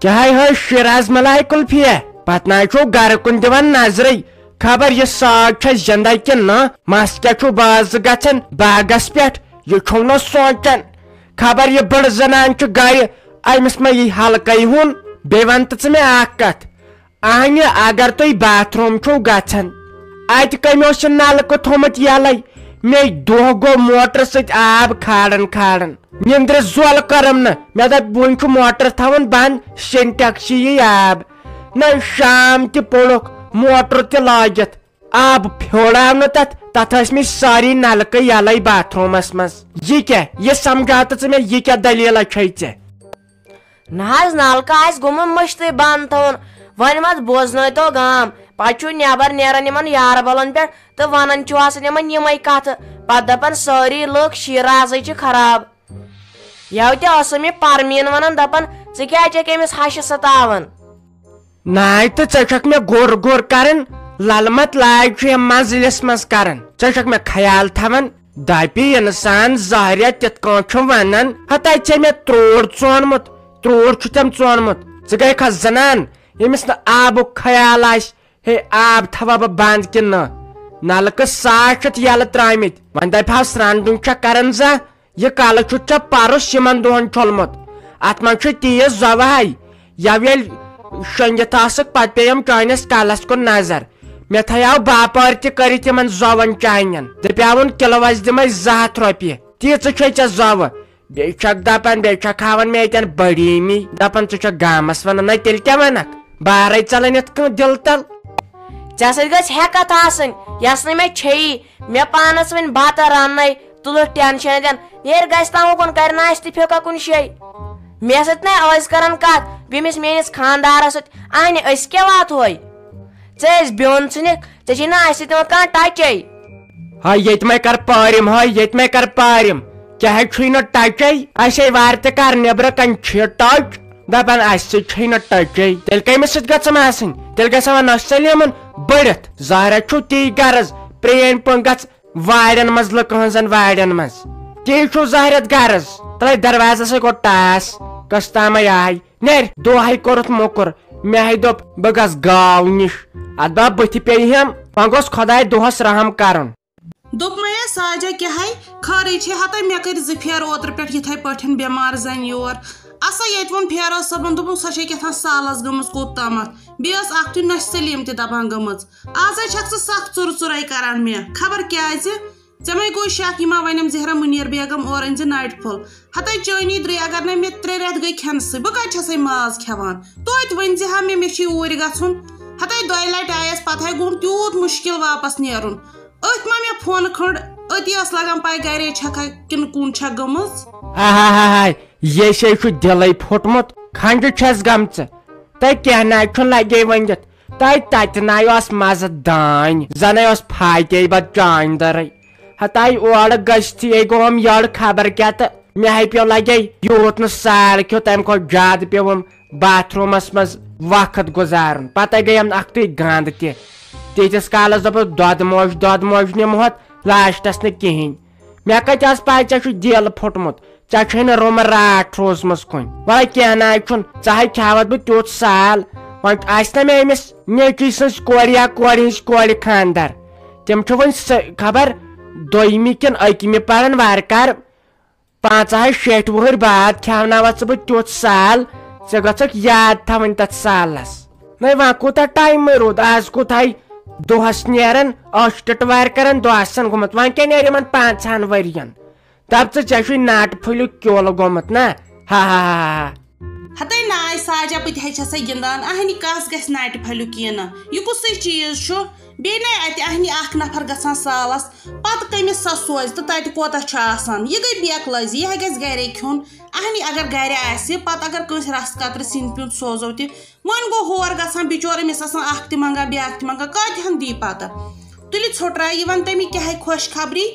کیا ہے شیراز ملائی کلفی پتہ نا چھو گر کن دیوان نظر خبر یہ ساگ چھ زندہ کن نا مس کیا چھو باز گھن باغس پہ یہ چھو نا سوچان خبر یہ بڑ زنان چھ گر امس ما یہ حلقے ہون بی ون تو مے اخ کت اہنہ اگر تھی باتھ روم چھو گھن ات کمو نلکہ تھومت یلے مے دہ گو موٹر ست آب کھاڑن کھاڑن نندر زول کرم نا مے دپ ون چھ موٹر تھون بند سنٹیکس یہ آب نا شام تہ پوڑک موٹر تہ لاگت آب پھیوڑاو نا تت می ساری نلکہ یلے باتھ رومس مز یہ کیا یہ سمجھا تو مے یہ کیا دلیل چھ ے نا نلکہ آس گومت مشتٕے بند تھون ون مت بوزن تو گام پہ نبر نیران ان یار بلن پہ تو ونان آسان یمے کت پہ دپان ساری لوگ شیرازے خراب یو تہ پرمین ونان دپان ژٕ کیٛازِ چھکھ أمِس ہشہِ ستاوان ناے تو ژےٚ مے گور گور کران للمت لاج چھ منزلس مز کران ژےٚ مے خیال تھاون دپی انسان ظاہریہ تت کٲٹھۍ ونان ہتا ژےٚ مے تروڑ ژونمت تروڑ چھ تم ژونمت ژٕ گٔیکھا زنان یمس نا آبک خیال آس ہے آب تھوا بہ بند کن نلکہ 60 یل ترامت ون دپہس رندن چھ کران زا یہ کل چھ پرس یمن دہن چھولمت ات من چھ تیز زوہائی یل شنگت آسک پتہ پیم چانس کلس کن نظر مے تھیاو باپار تہ کرت یمن زون چانین دپیاون کلوس دمے 200 رۄپیہِ تیٖژٕ چھے ژےٚ زوٕ بیٚیہِ چھکھ دپان بیٚیہِ چھکھ ہاوان مےٚ ییٚتٮ۪ن بڑیٖمی دپان ژٕ چھکھ گامس ونان ہے تیٚلہِ کیٛاہ ونکھ بارے ژلان یتھ کٔنۍ دل تل ژےٚ سۭتۍ گژھِ ہیکتھ آسٕنۍ یس نہٕ مےٚ چھیی مےٚ پانس وۄنۍ بتہٕ رننے تُلُتھ ٹینشن دین نیرِ گژھِ تام اُکُن کرِ نہٕ اسہِ تہِ فِکر کُنہِ جایہِ مےٚ سۭتۍ نا ٲسۍ کران کتھ بیٚمِس میٲنِس خاندارس سۭتۍ اہنہِ أسۍ کیٛاہ واتہوے ژےٚ ٲسۍ بیوٚن ژھٕنِکھ ژےٚ چھُے نہٕ اسہِ سۭتۍ یِوان کانٛہہ ٹچے ہاے ییٚتہِ مے کر پارم ہاے ییٚتہِ مے کر پارم کیٛاہ چھُے نہٕ ٹچے اسے وارِ تہِ کر نیبرٕ کنۍ چھِ ٹچ دپان اسہِ سۭتۍ چھے نہٕ ٹچے تیٚلہِ کٔمِس سۭتۍ گژھان آسٕنۍ تیٚلہِ گژھِ وۄنۍ نۄسلیمن بٔڑِتھ ظاہرا چھُ تی غرض پرٛٲنۍ پٲٹھۍ گژھ وارٮ۪ن منٛز لُکہٕ ہٕنٛزن وارٮ۪ن منٛز تی چھُ ظاہرت غرض ترٛٲے دروازسٕے گوٚو ٹاس کس تامے آے نیرِ دۄہے کوٚرُتھ موٚکُر مےٚ ہے دوٚپ بہٕ گژھٕ گاو نِش اتھ با بٕتھِ پیٚیہِ ہم وۄنۍ گوٚژھ خۄداے دۄہس رحم کرُن دوٚپمَے ساجا کیٛاہ خٲرٕے چھے ہتَے مےٚ کٔرۍ 2 پھیرٕ اوترٕ پٮ۪ٹھ یِتھَے پٲٹھۍ بٮ۪مار زَنہِ یور اسا ییٚتہِ ووٚن فیروز صٲبن دوٚپُن سۄ چھے کیٛاہ تھام سالس گٔمٕژ کوٚت تامتھ بیٚیہِ ٲس اکھتُے نۄشہِ سلیٖم تہِ دپان گٔمٕژ آزے چھکھ ژٕ سخ ژُرٕ کران مےٚ خبر کیٛازِ ژےٚ مے گوٚو شک یہِ ما ونٮ۪م زہرا مُنیر بیگم اور أنۍ زِ ناٹہِ پھوٚل ہتَے چٲنی درٛے اگر نَے مےٚ 3 رٮ۪تھ گٔے کھٮ۪نسٕے بہٕ کتہِ چھسے ماز کھٮ۪وان توتہِ ؤنۍ زِ ہا مےٚ چھُے اوٗرۍ گژھُن ہتَے 2 لٹہِ آیس پتہٕ گوٚم تیوٗت مُشکل واپس نیرُن أتھۍ ما مےٚ فونہٕ کھٔنڈ أتی ٲس لگان پاے گرے چھکھا کِنہٕ کُن چھکھ گٔمٕژ یہ سے دلے پھٹمت کھنڈ چھس گمژ تہ کیا نا لگے ونت تتہ نا مزٕ دانۍ زنے پھاتے پہ چانہ درے ہتائی اور گژھتھی گوم یڑ خبر کیا تو مے پیو لگے یوت نا سال کھیو تمہ کھۄتہٕ زیادٕ پیوم باتھ رومس مز وقت گزارن پتہ گٔیم اکھتُے گند تہِ تیٖتِس کالس دۄد موج نمہت لاسٹس نہٕ کہیٖنۍ مےٚ کتہِ ٲس پاے ژےٚ چھُ دل پھُٹمُت ژےٚ چھے نہٕ روٗمہٕ راتھ روٗزمٕژ کُنہِ وۄنۍ کینٛہہ نہ چھُنہٕ ژٕ ہے کھٮ۪وتھ بہٕ تیُتھ سال وۄنۍ آسہِ نا مےٚ أمِس نیٚچی سٕنٛز کورِ یا کورِ ہٕنٛز کورِ خانٛدر تِم چھِ وۄنۍ خبر 2مہِ کِنہٕ 1مہِ پران وارٕکار 5-6 وُہٕرۍ بعد کھٮ۪وناوتھ ژٕ بہٕ تیُتھ سال ژےٚ گژھکھ یاد تھاوٕنۍ تتھ سالس نَے وۄنۍ کوٗتاہ ٹایمٕے روٗد آز کوٗتاہ دۄہس نیران ٲش ٹٹوارِ کران دۄہ آسان گوٚمُت وۄنۍ کیٛاہ نیرِ یِمن 5 ؤرین دپ ژےٚ چھُے ناٹہٕ پھٔلیُک کیوٚل گوٚمُت نا ہا ہتَے ناے ساجا بہٕ تہِ ہے چھسے گِنٛدان اہنہِ کس گژھِ ناٹہِ پھٔلیُک یِنہٕ یہِ کُسٕے چیٖز چھُ بیٚیہِ نے اتہِ اہنہِ اکھ نفر گژھان سالس پتہٕ کٔمِس سۄ سوزِ تہٕ تتہِ کوتاہ چھُ آسان یہِ گٔے بیکلٲزی یہِ گژھِ گرے کھیوٚن اہنہِ اگر گرِ آسہِ پتہٕ اگر کٲنٛسہِ رسہٕ قطرٕ سِنۍ پیُنٛت سوزو تہِ وۄنۍ گوٚو ہور گژھان بِچور أمِس آسان اکھ تہِ منٛگان بیاکھ تہِ منٛگان کۭتِہن دی پتہٕ تُلہِ ژھوٚٹراے یہِ ون تٔمۍ کیٛاہ خۄش خبری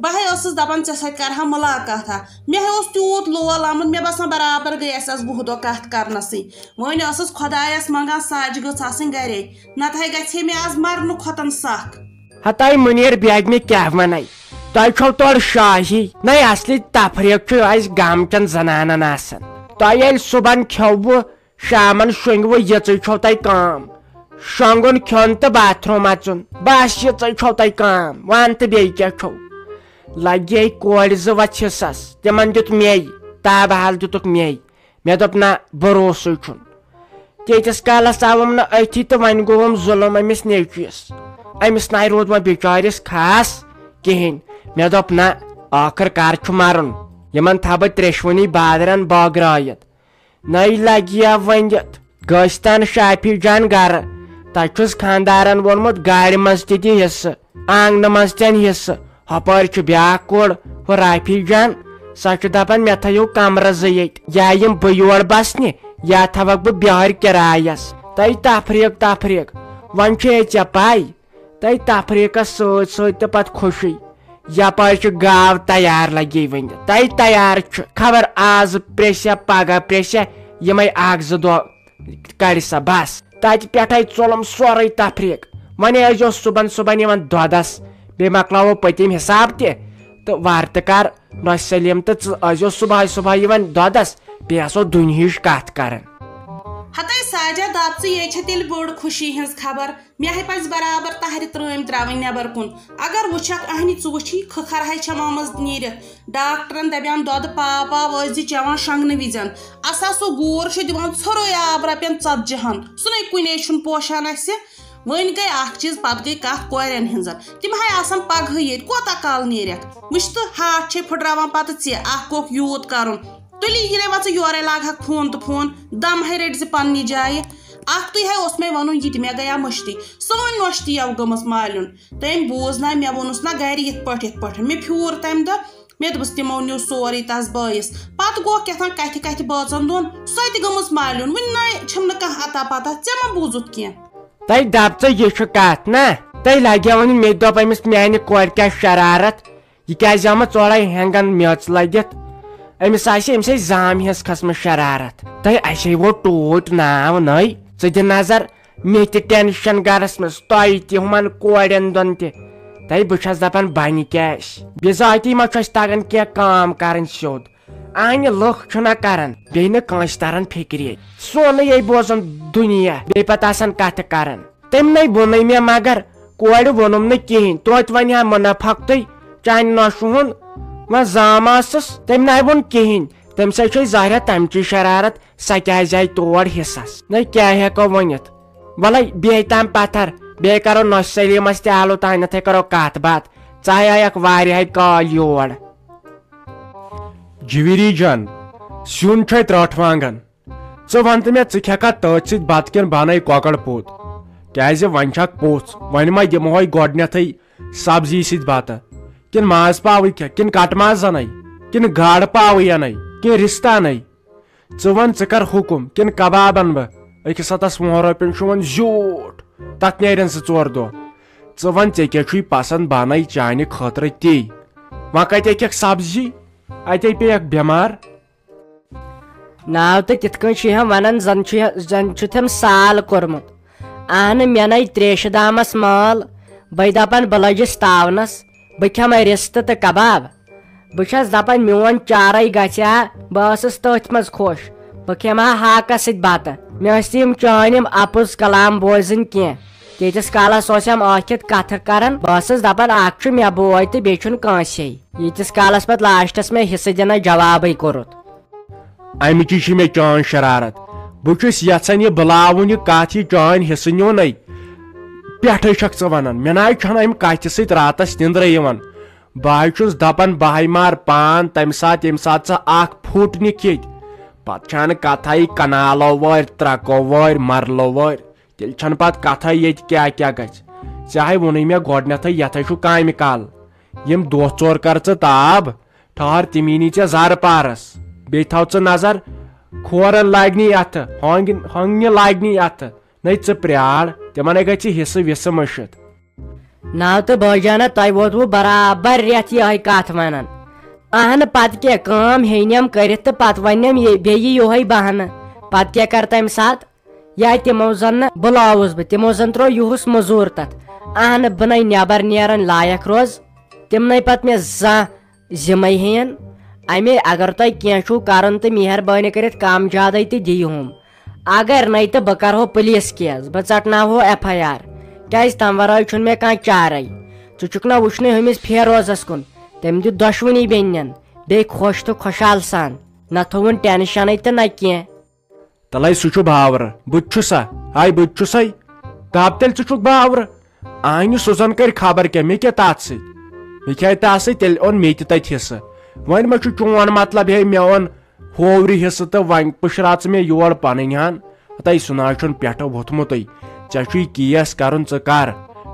بہٕ ہے ٲسٕس دپان ژےٚ سۭتۍ کرٕ ہا مُلاقاتہ مےٚ ہے اوس تیوٗت لول آمُت مےٚ باسان برابر گٔے اسہِ آز 20 دۄہ کتھ کرنسٕے وۄنۍ ٲسٕس خۄدایس منٛگان ساجہِ گٔژھ آسٕنۍ گرے نتہٕ ہے گژھِ ہے مےٚ آز مرنہٕ کھۄتن سکھ ہتائی مُنیر بیگمہِ کیٛاہ ونے تۄہہِ چھو تورٕ شاہی نَے اصلی تفریٖق چھُ اسہِ گامچٮ۪ن زنانن آسان تۄہہِ ییٚلہِ صُبحن کھیووٕ شامن شونگو یژے چھو تۄہہِ کٲم شونگُن کھیوٚن تہٕ باتھ روٗم اژُن بس یژے چھو تۄہہِ کٲم ون تہٕ بیٚیہِ کیٛاہ چھو لگے کورِ زٕ وَژھ حِصس تِمن دیُت مے تابحال دِتُکھ مے دوٚپ نہ بروسٕے چھُن تیٖتِس کالس آوُم نہٕ أتھی تہٕ وۄنۍ گوٚوُم ظُلم أمِس نیٚچوِس أمِس ناے روٗد وۄنۍ بِچٲرِس خاص کِہینۍ مےٚ دوٚپ نہ ٲخٕر کار چھُ مرُن یِمن تھاو بہٕ ترٛیشوٕنی بادرن بٲگرٲیِتھ نٔے لگیا ؤنِتھ گٔژھتن شافی جان گرٕ تتہِ چھُس خانٛدارن ووٚنمُت گاڑِ منٛز تہِ دِ حِصہٕ آنگنہٕ منٛز تہِ حِصہٕ ہۄپٲرۍ چھُ بیاکھ کوٚر ہُہ رافی جان سۄ چھِ دپان مےٚ تھٲیِو کمرٕ زٕ ییٚتہِ یا یِم بہٕ یور بسنہِ یا تھاوکھ بہٕ بِہٲرۍ کرایس تۄہہِ تفریٖق وۄنۍ چھے ژےٚ پاے تۄہہِ تفریٖقس سۭتۍ سۭتۍ تہٕ پتہٕ خوشی یپٲرۍ چھُ گاو تیار لگے ؤنِتھ تۄہہِ تیار چھُ خبر آز پرٛیژھِ پگہہ پرٛیژھِ یِمے اکھ زٕ دۄہ کڑِ سا بس تتہِ پٮ۪ٹھے ژوٚلُم سورُے تفریٖق وۄنۍ ٲسۍزیو صُبحن یِوان دۄدس بیٚیہِ مۄکلاوو پٔتِم حساب تہِ تہٕ وارٕ تہٕ کر نۄش سلیٖم تہٕ ژٕ ٲسۍزیو صبحٲے یِوان دۄدس بیٚیہِ آسو دُنہِچ کتھ کران ہتے ساجا دپ ژٕ یے چھِ تیٚلہِ بٔڑ خوشی ہٕنٛز خبر مےٚ ہے پزِ برابر تہرِ ترٛٲمۍ نٮ۪بر کُن اگر وٕچھکھ اہنہِ ژٕ وٕچھی کھٕکھر ہے چھم آمٕژ نیٖرِتھ ڈاکٹرن دپیام دۄدٕ پاو ٲسۍ چٮ۪وان شۄنگنہٕ وِزٮ۪ن اسا سُہ گوٗر چھُ دِوان ژھوٚرُے آب رۄپین 40 سُہ نے کُنے چھُنہٕ پوشان اسہِ وۄنۍ گٔے اکھ چیٖز پتہٕ گٔے کتھ کورٮ۪ن ہٕنٛزن تِم ہے آسان پگہٕے ییٚتہِ کوتاہ کال نیرکھ وٕچھ تہٕ ہاتھ چھے پھٕٹراوان پتہٕ ژےٚ اکھ گوٚکھ یوٗت کرُن تُلی یہِ وَ ژٕ یورے لاگہکھ فون تہٕ فون دم ہے رٔٹۍ زِ پننہِ جایہِ اکھ تُے ہے اوس مےٚ وَنُن یہِ تہِ مےٚ گٔیا مٔشتٕے سٲنۍ نۄش تہِ یَو گٔمٕژ مالیُن تٔمۍ بوٗز نہ مےٚ ووٚنُس نہ گرِ یِتھ پٲٹھۍ مےٚ پھیوٗر تمہِ دۄہ مےٚ دوٚپُس تِمو نیوٗ سورُے تس بٲیِس پتہٕ گوٚو کیٛاہ تام کتھِ بٲژن دۄن سۄ تہِ گٔمٕژ مالیُن وُنہِ نَے چھُم نہٕ کانٛہہ اتا پتہ ژےٚ ما بوٗزُتھ کینٛہہ تۄہہِ دپ ژٕ یہِ چھُ کتھ نہ تۄہہِ لگیو وۄنۍ مےٚ دوٚپ أمِس میانہِ کورِ کیٛاہ شرارت یہِ کیٛازِ آمٕژ اورے ہینگن میژ لٔگِتھ أمِس آسہِ أمِس ہے زام ہِنٛز کھٔژمٕژ شرارت تۄہہِ اَسے ووٚن ٹوٗٹۍ ناو نٔے ژٕ دِ نظر مےٚ تہِ ٹینشن گرس منٛز تۄہہِ تہِ ہُمن کورٮ۪ن دۄن تہِ تۄہہِ بہٕ چھس دپان بنہِ کیٛاہ آسہِ بِذٲتی ما چھُ اَسہِ تگان کینٛہہ کٲم کرٕنۍ سیوٚد اہنہِ لُکھ چھُنہ کران بیٚیہِ نہٕ کٲنٛسہِ تران فِکرِ سونٕے یے بوزان دُنیا بیٚیہِ پتہٕ آسان کتھٕ کران تٔمۍ ووٚنُے مےٚ مگر کورِ ووٚنُم نہٕ کِہینۍ توتہِ وۄنۍ ہا مُنافقتٕے چانہِ نۄشہِ ہُنٛد وۄنۍ زام ٲسٕس تٔمۍ ناے ووٚن کِہینۍ تٔمۍ سۭتۍ چھے ظٲہرا تمچی شرارت سۄ کیٛازِ آیہِ تور حِصس نہ کیٛاہ ہٮ۪کو ؤنِتھ وَلے بیٚیہِ تام پتھر بیٚیہِ کرو نۄش سلیٖمس تہِ آلو تانٮ۪تھٕے کرو کتھ باتھ ژٕ ہے آیکھ واریاہے کالۍ یور جِویٖری جان سیُن چھُ اَتہِ رٹھ وانگن ژٕ ون تہٕ مےٚ ژٕ کھٮ۪کھا تٔتھۍ سۭتۍ بتہٕ کِنہٕ بنٲے کۄکر پوٚت کیٛازِ وۄنۍ چھکھ پوٚژھ وۄنۍ ما دِمہوے گۄڈنیتھٕے سبزی سۭتۍ بتہٕ کِنہٕ ماز پاوٕے کھٮ۪کھ کِنہٕ کٹہٕ ماز انے کِنہٕ گاڈٕ پاوٕے انے کِنہٕ رِستہٕ انے ژٕ ون ژٕ کر حُکُم کِنہٕ کباب انہٕ بہٕ أکِس ہتس ₹20 چھُ وۄنۍ زیوٗٹھ تتھ نیرن 2-4 دۄہ ژٕ ون ژےٚ کیٛاہ چھُے پسنٛد بنٲے چانہِ خٲطرٕ تی وۄنۍ کتہِ ہیٚککھ سبزی اتے پیٚیکھ بٮ۪مار ناو تہٕ تِتھ کٔنۍ چھِ یِم ونان زن چھُ تٔمۍ سال کوٚرمُت اہنہٕ مےٚ نَے تریشہِ دامس مٲل بے دپان بہٕ لٔجِس تاونس بہٕ کھٮ۪مے رِستہٕ تہٕ کباب بہٕ چھس دپان میون چارے گژھِ ہا بہٕ ٲسٕس تٔتھۍ منٛز خۄش بہٕ کھٮ۪مہٕ ہا ہاکس سۭتۍ بتہٕ مےٚ ٲسۍ یِم چٲنۍ یِم اپُز کلام بوزٕنۍ کینٛہہ تیٖتِس کالس اوس یِم ٲکھِتھ کتھٕ کران بہٕ ٲسٕس دپان اکھ چھُ مےٚ بوے تہٕ بیٚیہِ چھُنہٕ کٲنٛسے ییٖتِس کالس پتہٕ لاسٹس مےٚ حِصہٕ دِنس جوابٕے کوٚرُتھ امچی چھِ مےٚ چٲنۍ شرارت بہٕ چھُس یژھان یہِ بُلاوُن یہِ کتھ یہِ چٲنۍ حِصہٕ نیُنٕے پٮ۪ٹھے چھکھ ژٕ ونان مےٚ ناے چھنہٕ امہِ کتھِ سۭتۍ راتس نِندرے یِوان بہٕ ہاے چھُس دپان بہٕ ہاے مار پان تمہِ ساتہٕ ییٚمہِ ساتہٕ ژٕ اکھ پھُٹ نِکھ ییٚتہِ پتہٕ چھنہٕ کتھے کنالو وٲرۍ ترٛکو وٲرۍ مرلو وٲرۍ تیٚلہِ چھنہٕ پتہٕ کتھے ییٚتہِ کیٛاہ گژھِ ژےٚ ہے ووٚنُے مےٚ گۄڈنیتھٕے یتھے چھُ کامہِ کال یِم دۄہ ژور کر ژٕ تاب ٹھہر تِمی نی ژےٚ زرٕ پارس بیٚیہِ تھاو ژٕ نظر کھورن لاگنی اتھٕ ہۄنگنہِ لاگنی اتھٕ نَے ژٕ پرٛار تِمن ہے گژھِ حِصہٕ وِصہٕ مٔشِتھ ناو تہٕ بٲے جانا تۄہہِ ووتوٕ برابر رٮ۪تھ یِہے کتھ ونان اہنہٕ پتہٕ کیٛاہ کٲم ہیٚنٮ۪م کٔرِتھ تہٕ پتہٕ ونٮ۪م بیٚیہِ یِہوے بہانہٕ پتہٕ کیٛاہ کر تمہِ ساتہٕ یا تِمو زن نہٕ بُلاوُس بہٕ تِمو زن ترٛوو یِہُس موٚزوٗر تتھ اہنہٕ بہٕ نَے نٮ۪بر نیران لایق روز تِم نَے پتہٕ مےٚ زانٛہہ ذِمے ہین امے اگر تۄہہِ کینٛہہ چھُو کرُن تہٕ مہربٲنی کٔرِتھ کم زیادے تہِ دِیہُم اگر نئی تو بہ کرہو پولیس کیس بہ ژٹناوہو FIR کیاز تم ورٲے چھُنہٕ مےٚ کانٛہہ چارے ژٕ چھُکھ نا وٕچھنٕے ہُمِس فیروزس کُن تٔمۍ دیُت دۄشوٕنی بیٚنٮ۪ن بیٚیہِ خۄش تہٕ خۄشحال سان نہ تھووُن ٹینشنٕے تہٕ نہ کینٛہہ تلے سُہ چھُ باورٕ بہٕ تہِ چھُسا ہاے بہٕ تہِ چھُسے کب تیٚلہِ ژٕ چھُکھ باورٕ آنہِ سُہ زن کرِ خبر کیٛاہ مےٚ کیٛاہ تتھ سۭتۍ مےٚ کیٛاہ تتھ سۭتۍ تیٚلہِ اوٚن مےٚ تہِ تتہِ حصہٕ وۄنۍ ما چھُ چون مطلب ہے مےٚ اوٚن ہوورِ حصہٕ تہٕ وۄنۍ پٕشرا ژٕ مےٚ یور پنٕنۍ ہن ہتاے سُہ نہ چھُنہٕ پٮ۪ٹھٕ ووٚتھمُتٕے ژےٚ چھُے کیس کرُن ژٕ کر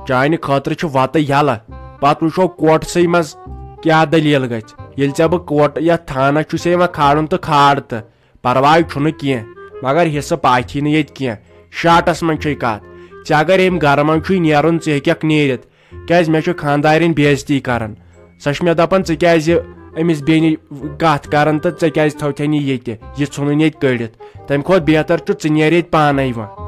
چانہِ خٲطرٕ چھُ وتہٕ یلہٕ پتہٕ وٕچھو کوٹسٕے منٛز کیٛاہ دٔلیٖل گژھِ ییٚلہِ ژےٚ بہٕ کوٹ یتھ تھانس چھُسے یِوان کھالُن تہٕ کھال تہٕ پرواے چھُنہٕ کینٛہہ مگر حصہٕ پاتھی نہٕ ییٚتہِ کینٛہہ شاٹس منٛز چھے کتھ ژےٚ اگر أمۍ گرٕ منٛز چھُے نیرُن ژٕ ہیٚککھ نیٖرِتھ کیٛازِ مےٚ چھُ خانٛدارٮ۪نۍ بے عزتی کران سۄ چھِ مےٚ دپان ژٕ کیٛازِ أمِس بیٚنہِ کتھ کران تہٕ ژےٚ کیٛازِ تھوتھن یہِ ییٚتہِ یہِ ژھُنُن ییٚتہِ کٔڑِتھ تمہِ کھۄتہٕ بہتر چھُ ژٕ نیر ییٚتہِ پانے وۄنۍ